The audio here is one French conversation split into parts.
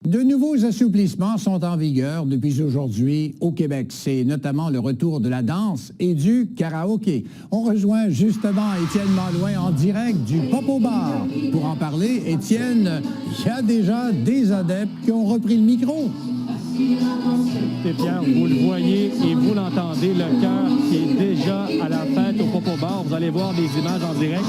De nouveaux assouplissements sont en vigueur depuis aujourd'hui au Québec. C'est notamment le retour de la danse et du karaoké. On rejoint justement Étienne Malouin en direct du Popo Bar. Pour en parler, Étienne, il y a déjà des adeptes qui ont repris le micro. Et Pierre, vous le voyez et vous l'entendez, le cœur qui est déjà à la fête au Popo Bar. Vous allez voir des images en direct.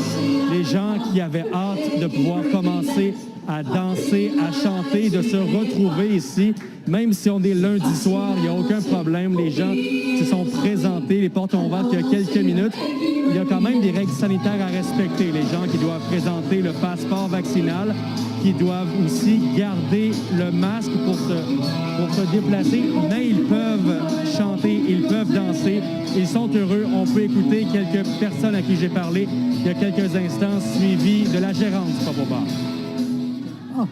Les gens qui avaient hâte de pouvoir commencer à danser, à chanter, de se retrouver ici. Même si on est lundi soir, il n'y a aucun problème. Les gens se sont présentés, les portes ont ouvert il y a quelques minutes. Il y a quand même des règles sanitaires à respecter. Les gens qui doivent présenter le passeport vaccinal, qui doivent aussi garder le masque pour se déplacer, mais ils peuvent chanter, ils peuvent danser. Ils sont heureux. On peut écouter quelques personnes à qui j'ai parlé il y a quelques instants, suivies de la gérante du Popo Bar. Oh,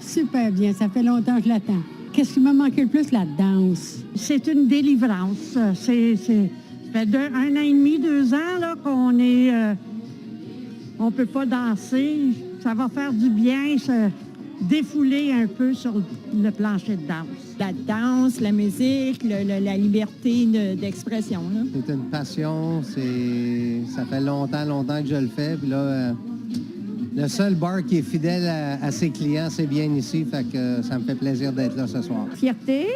super bien. Ça fait longtemps que je l'attends. Qu'est-ce qui m'a manqué le plus? La danse. C'est une délivrance. Ça fait 1 an et demi, 2 ans là, qu'on est... on peut pas danser. Ça va faire du bien, se défouler un peu sur le plancher de danse. La danse, la musique, la liberté d'expression. C'est une passion. Ça fait longtemps que je le fais. Puis là... le seul bar qui est fidèle à ses clients, c'est bien ici, fait que ça me fait plaisir d'être là ce soir. Fierté,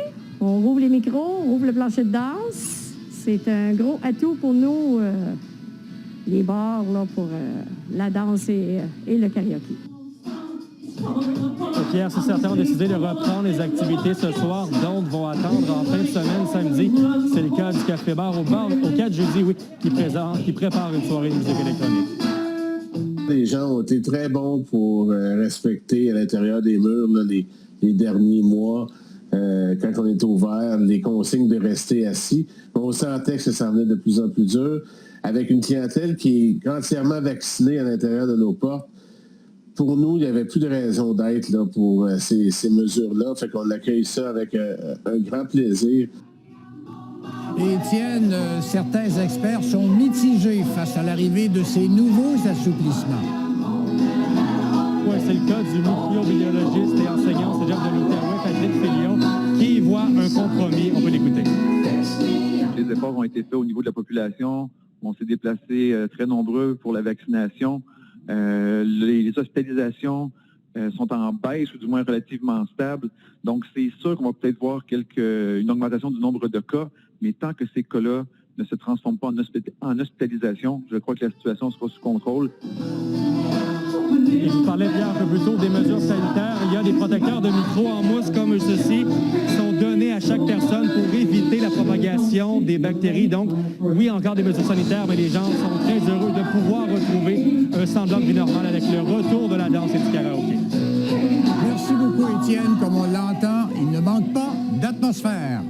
on rouvre les micros, on rouvre le plancher de danse. C'est un gros atout pour nous, les bars, là, pour la danse et le karaoké. Pierre, si certains ont décidé de reprendre les activités ce soir, d'autres vont attendre en fin de semaine, samedi. C'est le cas du Café Bar au 4 jeudi, oui, qui prépare une soirée de musique électronique. Les gens ont été très bons pour respecter à l'intérieur des murs là, les derniers mois, quand on était ouvert, les consignes de rester assis. On sentait que ça venait de plus en plus dur, avec une clientèle qui est entièrement vaccinée à l'intérieur de nos portes. Pour nous, il n'y avait plus de raison d'être là pour ces mesures-là. Fait qu'on accueille ça avec un grand plaisir. Étienne, certains experts sont mitigés face à l'arrivée de ces nouveaux assouplissements. Oui, c'est le cas du microbiologiste et enseignant cégep de l'Outaouais, Patrick Fillion, qui y voit un compromis. On peut l'écouter. Les efforts ont été faits au niveau de la population. On s'est déplacés très nombreux pour la vaccination. Les hospitalisations sont en baisse ou du moins relativement stables. Donc, c'est sûr qu'on va peut-être voir une augmentation du nombre de cas, mais tant que ces cas-là ne se transforment pas en hospitalisation, je crois que la situation sera sous contrôle. Et vous parlez, Pierre, un peu plus tôt des mesures sanitaires. Il y a des protecteurs de micro en mousse comme ceux-ci qui sont donnés à chaque personne pour éviter la propagation des bactéries. Donc, oui, encore des mesures sanitaires, mais les gens sont très heureux de pouvoir retrouver un semblant de vie normale avec le retour de la danse et du karaoké. Merci beaucoup, Étienne. Comme on l'entend, il ne manque pas d'atmosphère.